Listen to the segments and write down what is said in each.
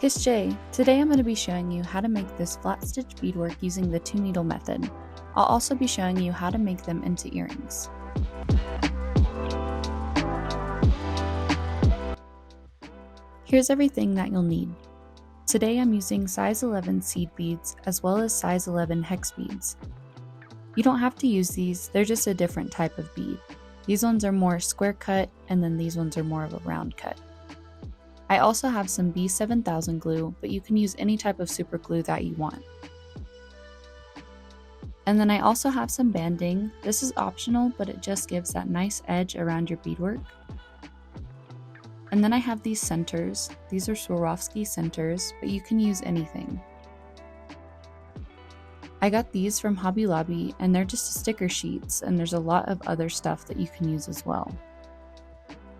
Hesci. Today I'm going to be showing you how to make this flat stitch beadwork using the 2-needle method. I'll also be showing you how to make them into earrings. Here's everything that you'll need. Today I'm using size 11 seed beads as well as size 11 hex beads. You don't have to use these, they're just a different type of bead. These ones are more square cut and then these ones are more of a round cut. I also have some B7000 glue, but you can use any type of super glue that you want. And then I also have some banding. This is optional, but it just gives that nice edge around your beadwork. And then I have these centers. These are Swarovski centers, but you can use anything. I got these from Hobby Lobby, and they're just sticker sheets, and there's a lot of other stuff that you can use as well.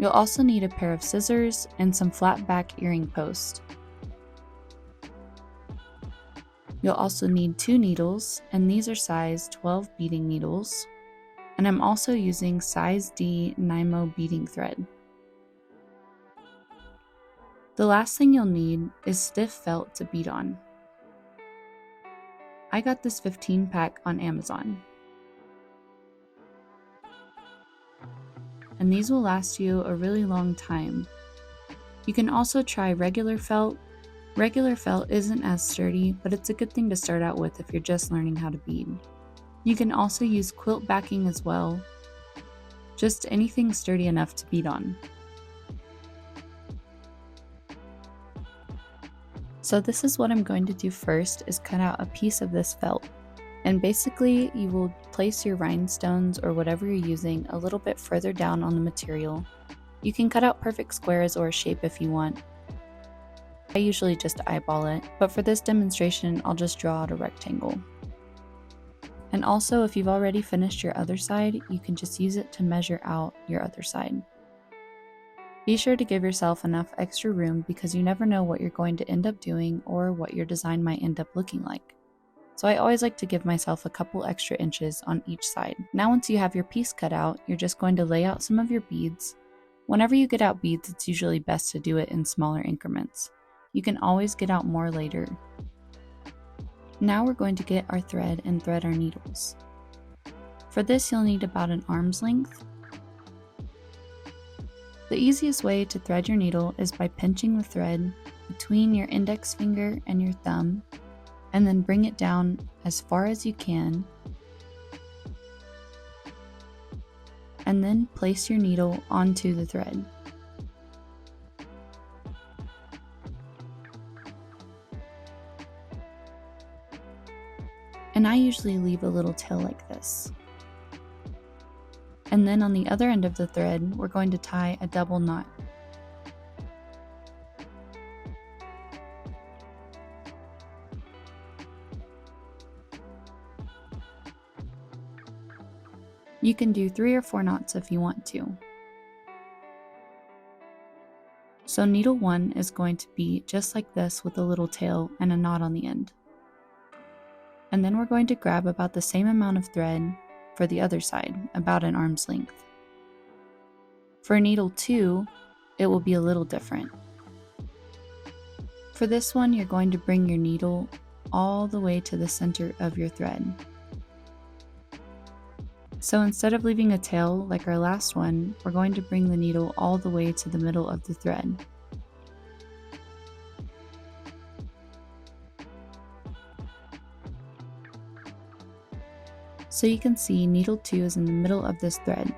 You'll also need a pair of scissors and some flat back earring posts. You'll also need 2 needles, and these are size 12 beading needles. And I'm also using size D Nymo beading thread. The last thing you'll need is stiff felt to bead on. I got this 15 pack on Amazon. And these will last you a really long time. You can also try regular felt. Regular felt isn't as sturdy, but it's a good thing to start out with if you're just learning how to bead. You can also use quilt backing as well. Just anything sturdy enough to bead on. So this is what I'm going to do first, is cut out a piece of this felt. And basically, you will place your rhinestones or whatever you're using a little bit further down on the material. You can cut out perfect squares or a shape if you want. I usually just eyeball it, but for this demonstration, I'll just draw out a rectangle. And also, if you've already finished your other side, you can just use it to measure out your other side. Be sure to give yourself enough extra room because you never know what you're going to end up doing or what your design might end up looking like. So I always like to give myself a couple extra inches on each side. Now once you have your piece cut out, you're just going to lay out some of your beads. Whenever you get out beads, it's usually best to do it in smaller increments. You can always get out more later. Now we're going to get our thread and thread our needles. For this, you'll need about an arm's length. The easiest way to thread your needle is by pinching the thread between your index finger and your thumb, and then bring it down as far as you can, and then place your needle onto the thread. And I usually leave a little tail like this. And then on the other end of the thread, we're going to tie a double knot. You can do 3 or 4 knots if you want to. So needle 1 is going to be just like this with a little tail and a knot on the end. And then we're going to grab about the same amount of thread for the other side, about an arm's length. For needle 2, it will be a little different. For this one, you're going to bring your needle all the way to the center of your thread. So instead of leaving a tail like our last one, we're going to bring the needle all the way to the middle of the thread. So you can see needle 2 is in the middle of this thread.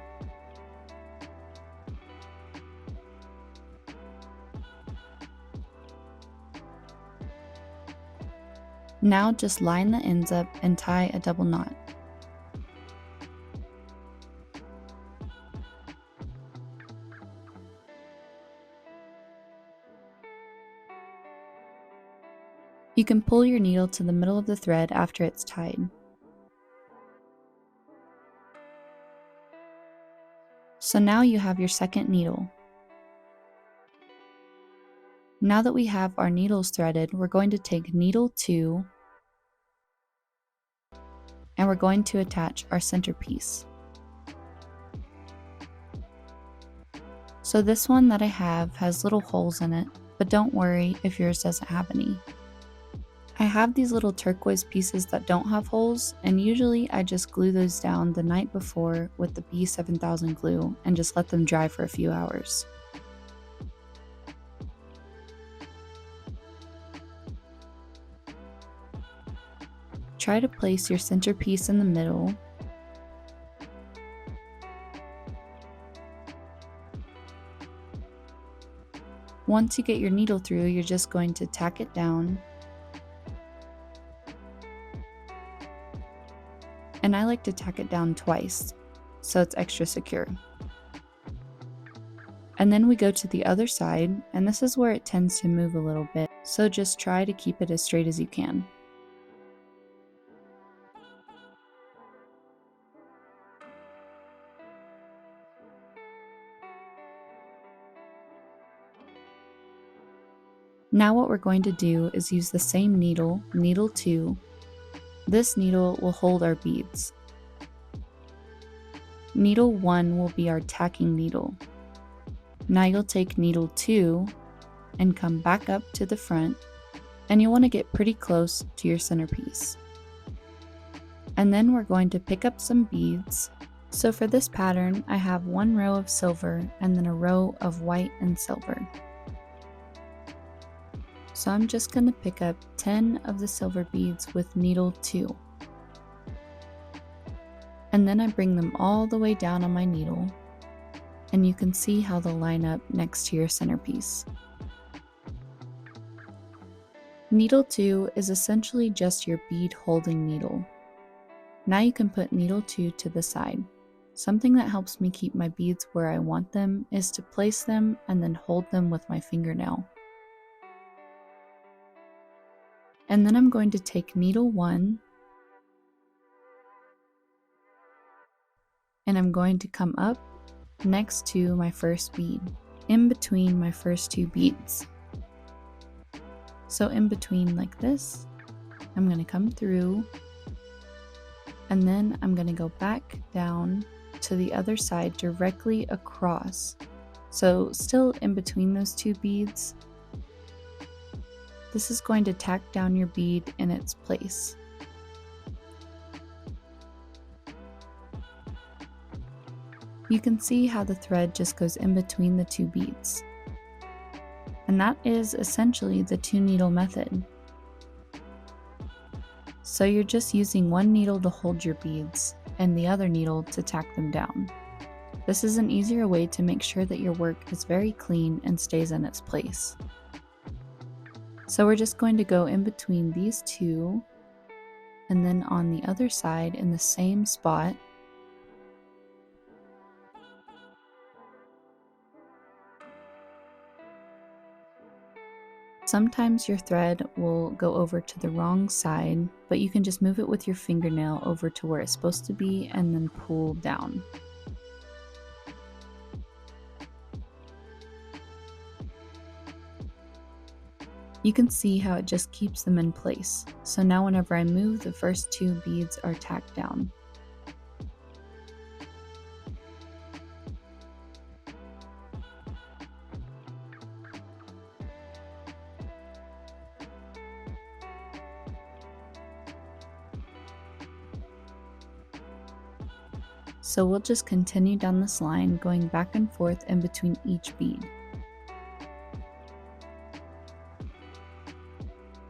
Now just line the ends up and tie a double knot. You can pull your needle to the middle of the thread after it's tied. So now you have your second needle. Now that we have our needles threaded, we're going to take needle 2 and we're going to attach our centerpiece. So this one that I have has little holes in it, but don't worry if yours doesn't have any. I have these little turquoise pieces that don't have holes, and usually I just glue those down the night before with the B7000 glue and just let them dry for a few hours. Try to place your centerpiece in the middle. Once you get your needle through, you're just going to tack it down. And I like to tack it down twice, so it's extra secure. And then we go to the other side, and this is where it tends to move a little bit, so just try to keep it as straight as you can. Now what we're going to do is use the same needle, needle 2. This needle will hold our beads. Needle 1 will be our tacking needle. Now you'll take needle 2 and come back up to the front, and you want to get pretty close to your centerpiece. And then we're going to pick up some beads. So for this pattern, I have one row of silver and then a row of white and silver. So I'm just going to pick up 10 of the silver beads with needle 2. And then I bring them all the way down on my needle, and you can see how they'll line up next to your centerpiece. Needle 2 is essentially just your bead holding needle. Now you can put needle 2 to the side. Something that helps me keep my beads where I want them is to place them and then hold them with my fingernail. And then I'm going to take needle 1 and I'm going to come up next to my first bead, in between my first 2 beads. So in between like this, I'm going to come through, and then I'm going to go back down to the other side directly across. So still in between those 2 beads. This is going to tack down your bead in its place. You can see how the thread just goes in between the 2 beads. And that is essentially the 2 needle method. So you're just using one needle to hold your beads and the other needle to tack them down. This is an easier way to make sure that your work is very clean and stays in its place. So we're just going to go in between these 2, and then on the other side in the same spot. Sometimes your thread will go over to the wrong side, but you can just move it with your fingernail over to where it's supposed to be and then pull down. You can see how it just keeps them in place. So now whenever I move, the first 2 beads are tacked down. So we'll just continue down this line, going back and forth in between each bead.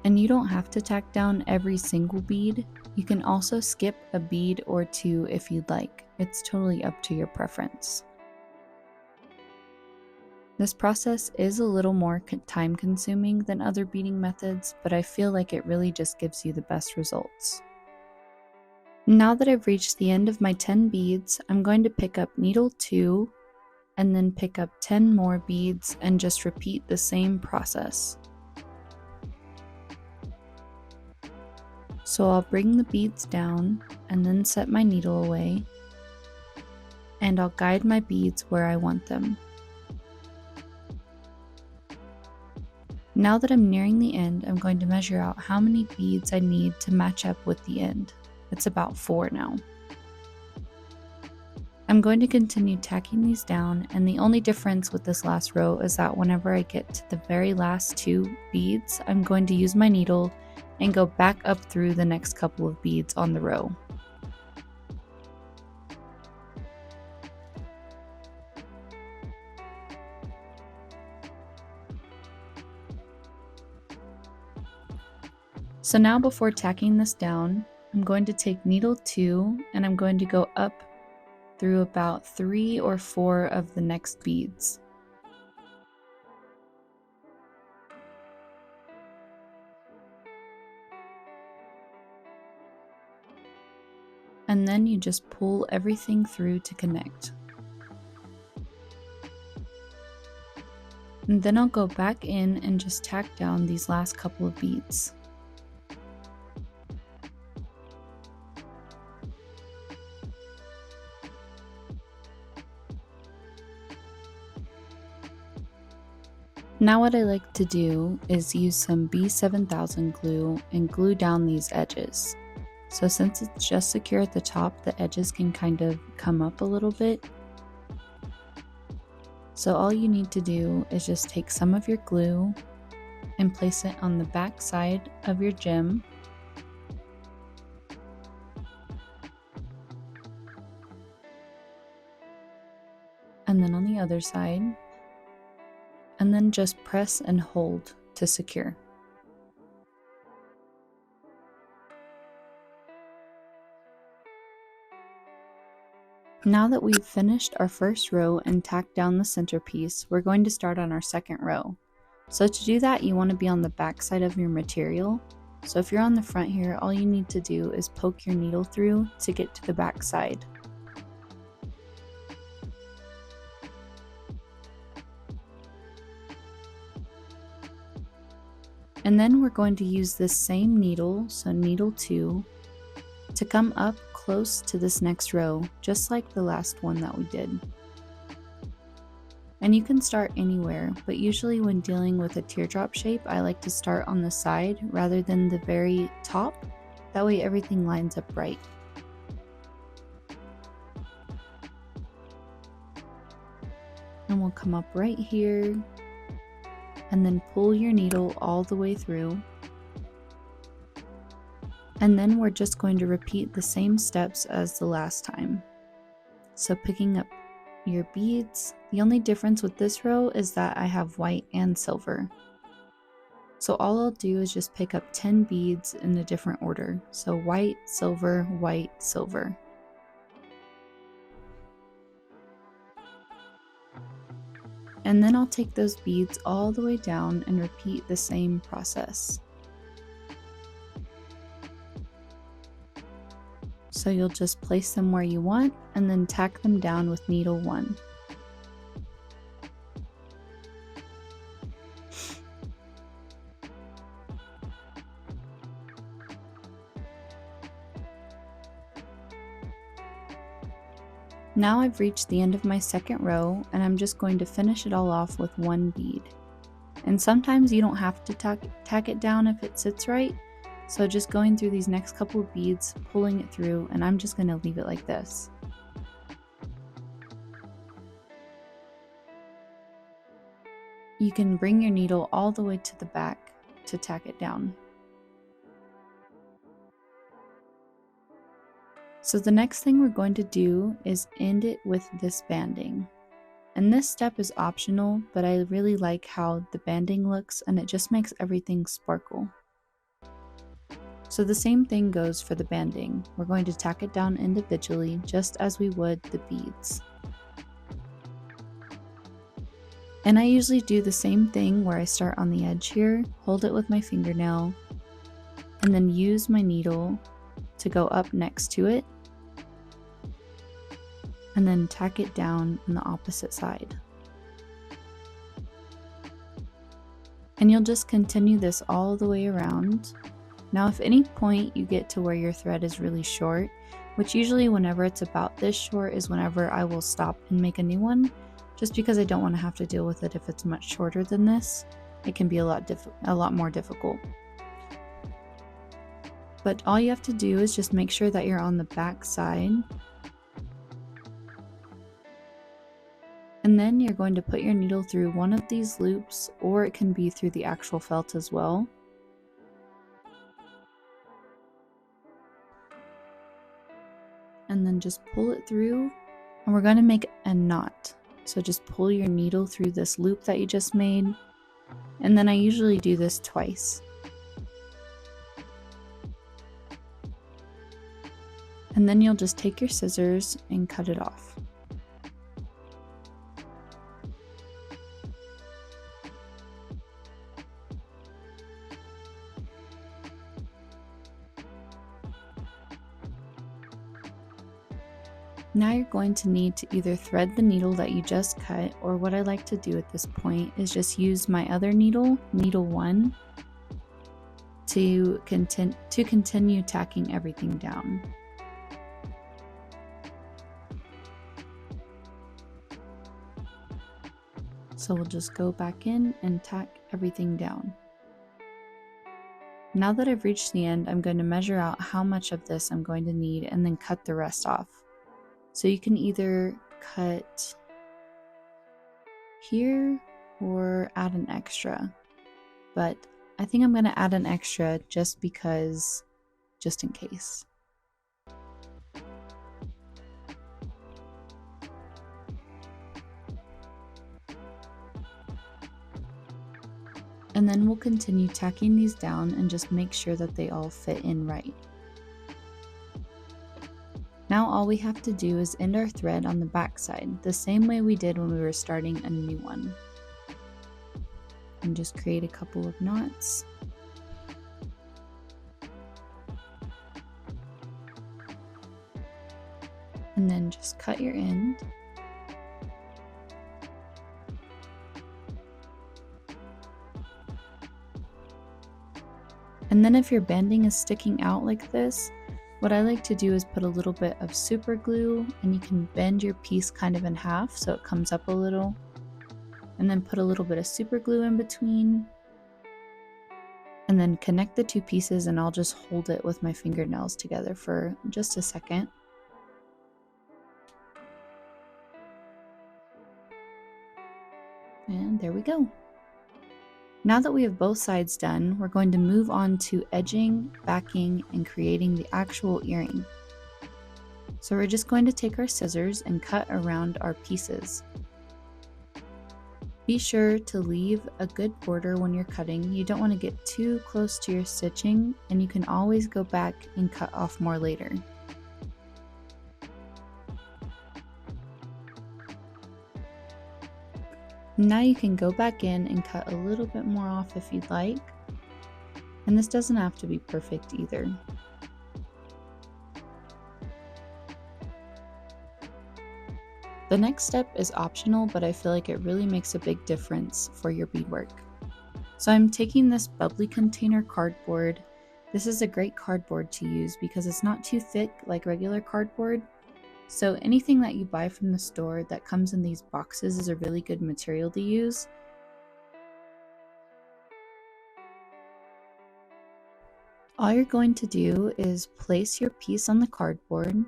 And you don't have to tack down every single bead. You can also skip a bead or 2 if you'd like. It's totally up to your preference. This process is a little more time consuming than other beading methods, but I feel like it really just gives you the best results. Now that I've reached the end of my 10 beads, I'm going to pick up needle 2 and then pick up 10 more beads and just repeat the same process. So I'll bring the beads down and then set my needle away, and I'll guide my beads where I want them. Now that I'm nearing the end, I'm going to measure out how many beads I need to match up with the end. It's about 4 now. I'm going to continue tacking these down, and the only difference with this last row is that whenever I get to the very last 2 beads, I'm going to use my needle and go back up through the next couple of beads on the row. So now before tacking this down, I'm going to take needle 2 and I'm going to go up through about 3 or 4 of the next beads. And then you just pull everything through to connect. And then I'll go back in and just tack down these last couple of beads. Now what I like to do is use some B7000 glue and glue down these edges. So since it's just secure at the top, the edges can kind of come up a little bit. So all you need to do is just take some of your glue and place it on the back side of your gem. And then on the other side. And then just press and hold to secure. Now that we've finished our first row and tacked down the centerpiece, we're going to start on our second row. So to do that, you want to be on the back side of your material. So if you're on the front here, all you need to do is poke your needle through to get to the back side. And then we're going to use this same needle, so needle 2, to come up close to this next row, just like the last one that we did. And you can start anywhere, but usually when dealing with a teardrop shape, I like to start on the side rather than the very top. That way everything lines up right. And we'll come up right here, and then pull your needle all the way through. And then we're just going to repeat the same steps as the last time. So picking up your beads, the only difference with this row is that I have white and silver. So all I'll do is just pick up 10 beads in a different order. So white, silver, white, silver. And then I'll take those beads all the way down and repeat the same process. So you'll just place them where you want and then tack them down with needle 1. Now I've reached the end of my second row, and I'm just going to finish it all off with 1 bead. And sometimes you don't have to tack it down if it sits right, so just going through these next couple of beads, pulling it through, and I'm just going to leave it like this. You can bring your needle all the way to the back to tack it down. So the next thing we're going to do is end it with this banding. And this step is optional, but I really like how the banding looks and it just makes everything sparkle. So the same thing goes for the banding. We're going to tack it down individually just as we would the beads. And I usually do the same thing where I start on the edge here, hold it with my fingernail, and then use my needle to go up next to it, and then tack it down on the opposite side. And you'll just continue this all the way around. Now if at any point you get to where your thread is really short, which usually whenever it's about this short is whenever I will stop and make a new one, just because I don't want to have to deal with it if it's much shorter than this. It can be a lot more difficult. But all you have to do is just make sure that you're on the back side And then you're going to put your needle through one of these loops, or it can be through the actual felt as well. And then just pull it through, and we're going to make a knot. So just pull your needle through this loop that you just made, and then I usually do this twice. And then you'll just take your scissors and cut it off. Now you're going to need to either thread the needle that you just cut, or what I like to do at this point is just use my other needle, needle 1, to continue tacking everything down. So we'll just go back in and tack everything down. Now that I've reached the end, I'm going to measure out how much of this I'm going to need and then cut the rest off. So you can either cut here or add an extra, but I think I'm going to add an extra just in case. And then we'll continue tacking these down and just make sure that they all fit in right. Now all we have to do is end our thread on the back side, the same way we did when we were starting a new one. And just create a couple of knots. And then just cut your end. And then if your banding is sticking out like this, what I like to do is put a little bit of super glue, and you can bend your piece kind of in half so it comes up a little, and then put a little bit of super glue in between, and then connect the two pieces, and I'll just hold it with my fingernails together for just a second. And there we go. Now that we have both sides done, we're going to move on to edging, backing, and creating the actual earring. So we're just going to take our scissors and cut around our pieces. Be sure to leave a good border when you're cutting. You don't want to get too close to your stitching, and you can always go back and cut off more later. Now you can go back in and cut a little bit more off if you'd like, and this doesn't have to be perfect either. The next step is optional, but I feel like it really makes a big difference for your beadwork. So I'm taking this bubbly container cardboard. This is a great cardboard to use because it's not too thick like regular cardboard. So anything that you buy from the store that comes in these boxes is a really good material to use. All you're going to do is place your piece on the cardboard,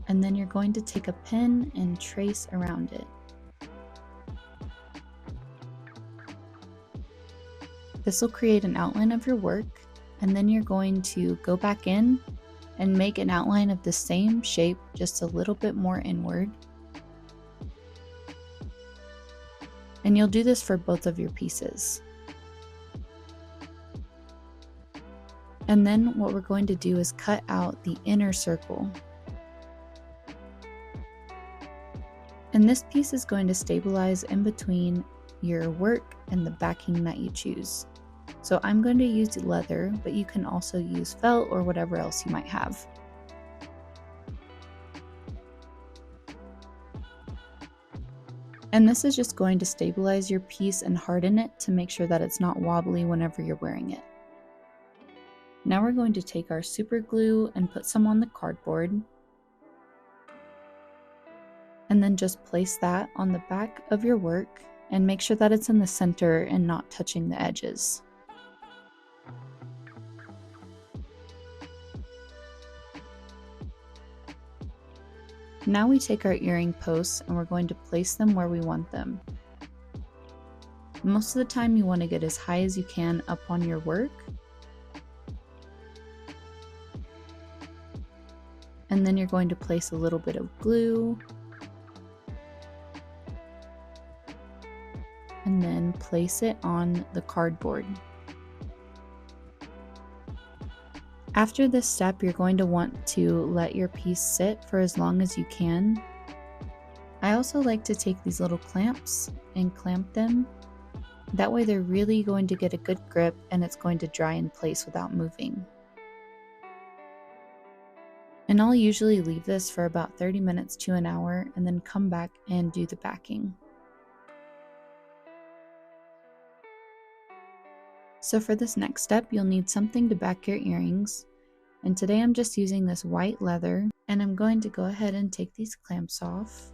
and then you're going to take a pen and trace around it. This will create an outline of your work, and then you're going to go back in and make an outline of the same shape, just a little bit more inward. And you'll do this for both of your pieces. And then what we're going to do is cut out the inner circle. And this piece is going to stabilize in between your work and the backing that you choose. So I'm going to use leather, but you can also use felt or whatever else you might have. And this is just going to stabilize your piece and harden it to make sure that it's not wobbly whenever you're wearing it. Now we're going to take our super glue and put some on the cardboard, and then just place that on the back of your work and make sure that it's in the center and not touching the edges. Now we take our earring posts and we're going to place them where we want them. Most of the time you want to get as high as you can up on your work. And then you're going to place a little bit of glue. And then place it on the cardboard. After this step, you're going to want to let your piece sit for as long as you can. I also like to take these little clamps and clamp them. That way they're really going to get a good grip and it's going to dry in place without moving. And I'll usually leave this for about 30 minutes to an hour and then come back and do the backing. So for this next step, you'll need something to back your earrings. And today I'm just using this white leather, and I'm going to go ahead and take these clamps off.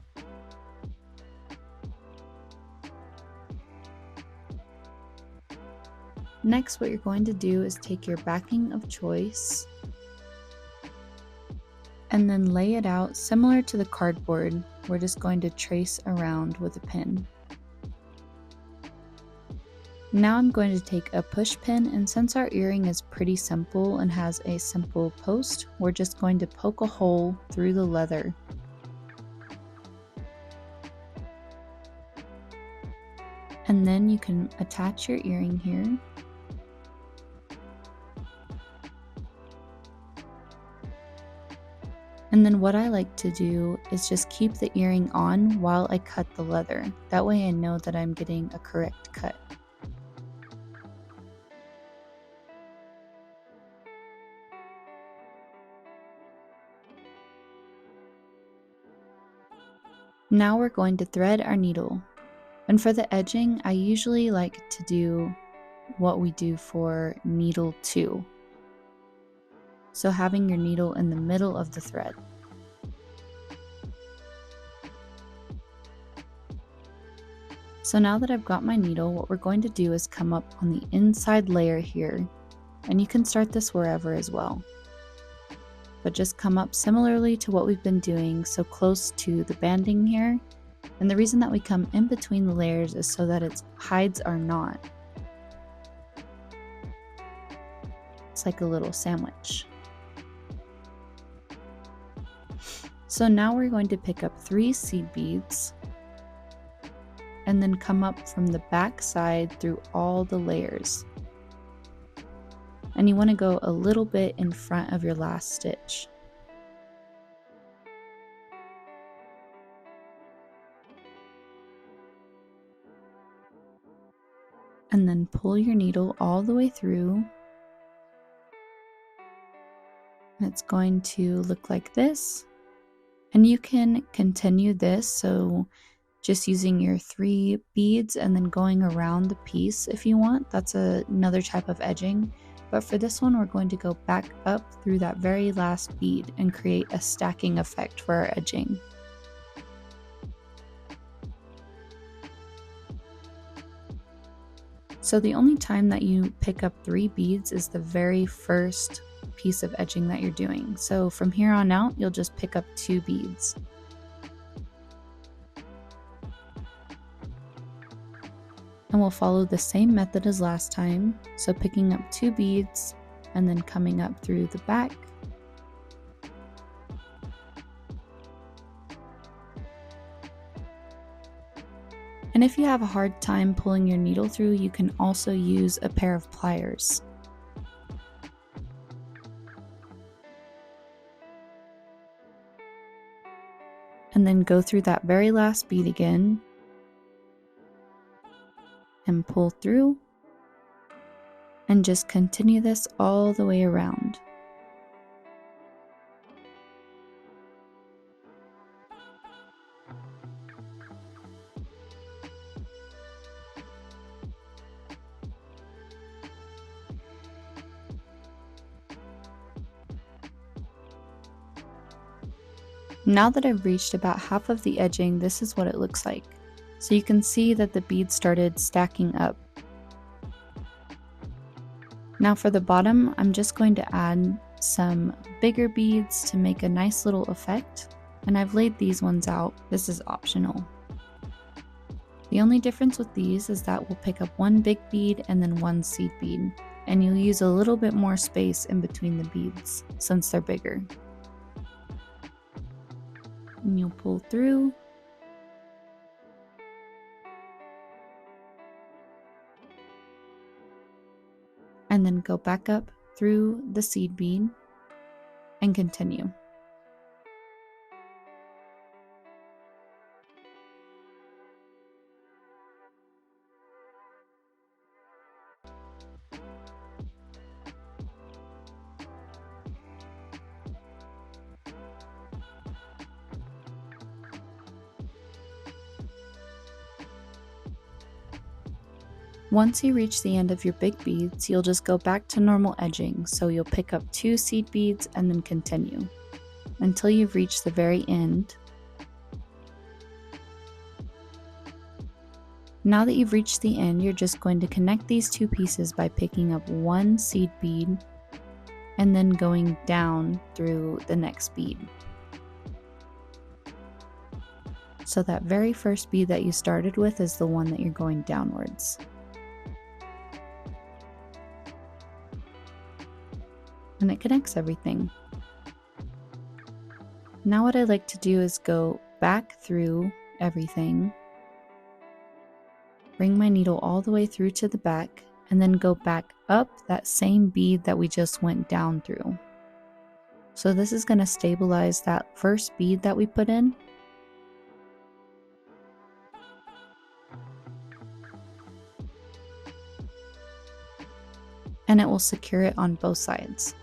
Next, what you're going to do is take your backing of choice and then lay it out similar to the cardboard. We're just going to trace around with a pin. Now I'm going to take a push pin, and since our earring is pretty simple and has a simple post, we're just going to poke a hole through the leather. And then you can attach your earring here. And then what I like to do is just keep the earring on while I cut the leather. That way I know that I'm getting a correct cut. Now we're going to thread our needle. And for the edging, I usually like to do what we do for needle 2. So having your needle in the middle of the thread. So now that I've got my needle, what we're going to do is come up on the inside layer here. And you can start this wherever as well. But just come up similarly to what we've been doing, so close to the banding here. And the reason that we come in between the layers is so that it hides our knot. It's like a little sandwich. So now we're going to pick up 3 seed beads and then come up from the back side through all the layers. And you want to go a little bit in front of your last stitch. And then pull your needle all the way through. And it's going to look like this. And you can continue this, so just using your 3 beads and then going around the piece if you want. That's another type of edging. But for this one, we're going to go back up through that very last bead and create a stacking effect for our edging. So the only time that you pick up 3 beads is the very first piece of edging that you're doing. So from here on out, you'll just pick up 2 beads. And we'll follow the same method as last time. So picking up 2 beads and then coming up through the back. And if you have a hard time pulling your needle through, you can also use a pair of pliers. And then go through that very last bead again and pull through, and just continue this all the way around. Now that I've reached about half of the edging, this is what it looks like. So you can see that the beads started stacking up. Now for the bottom, I'm just going to add some bigger beads to make a nice little effect. and I've laid these ones out. This is optional. The only difference with these is that we'll pick up one big bead and then one seed bead, and you'll use a little bit more space in between the beads since they're bigger. And you'll pull through. And then go back up through the seed bead and continue. Once you reach the end of your big beads, you'll just go back to normal edging, so you'll pick up 2 seed beads and then continue until you've reached the very end. Now that you've reached the end, you're just going to connect these 2 pieces by picking up 1 seed bead and then going down through the next bead. So that very first bead that you started with is the one that you're going downwards. And it connects everything. Now what I like to do is go back through everything, bring my needle all the way through to the back, and then go back up that same bead that we just went down through. So this is going to stabilize that first bead that we put in. And it will secure it on both sides.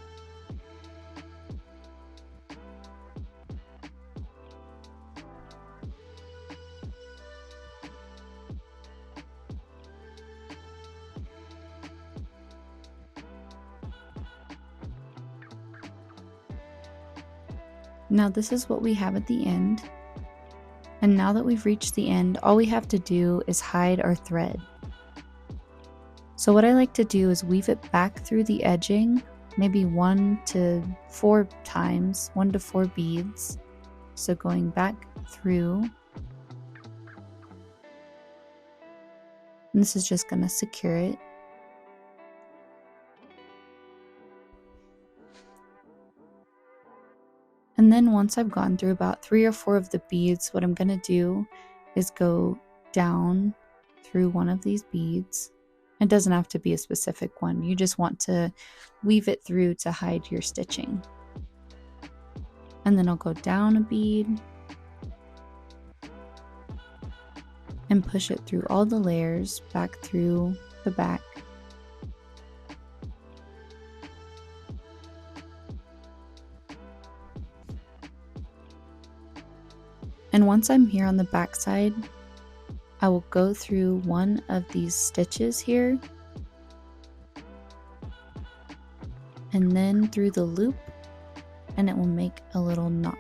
Now this is what we have at the end. And now that we've reached the end, all we have to do is hide our thread. So what I like to do is weave it back through the edging, maybe 1 to 4 times, 1 to 4 beads. So going back through. And this is just going to secure it. And then once I've gone through about 3 or 4 of the beads, what I'm going to do is go down through one of these beads. It doesn't have to be a specific one. You just want to weave it through to hide your stitching. And then I'll go down a bead and push it through all the layers back through the back. And once I'm here on the back side, I will go through one of these stitches here and then through the loop, and it will make a little knot.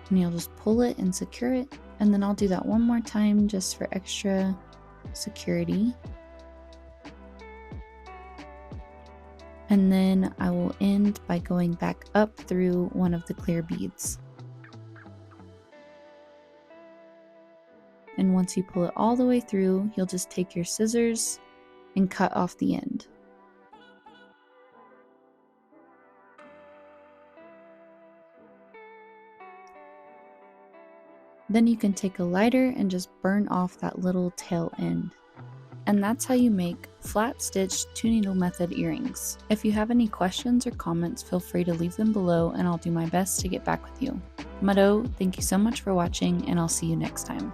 And you'll just pull it and secure it, and then I'll do that one more time just for extra security. And then I will end by going back up through one of the clear beads. And once you pull it all the way through, you'll just take your scissors and cut off the end. Then you can take a lighter and just burn off that little tail end. And that's how you make flat stitched 2-needle method earrings. If you have any questions or comments, feel free to leave them below and I'll do my best to get back with you. Mado, thank you so much for watching and I'll see you next time.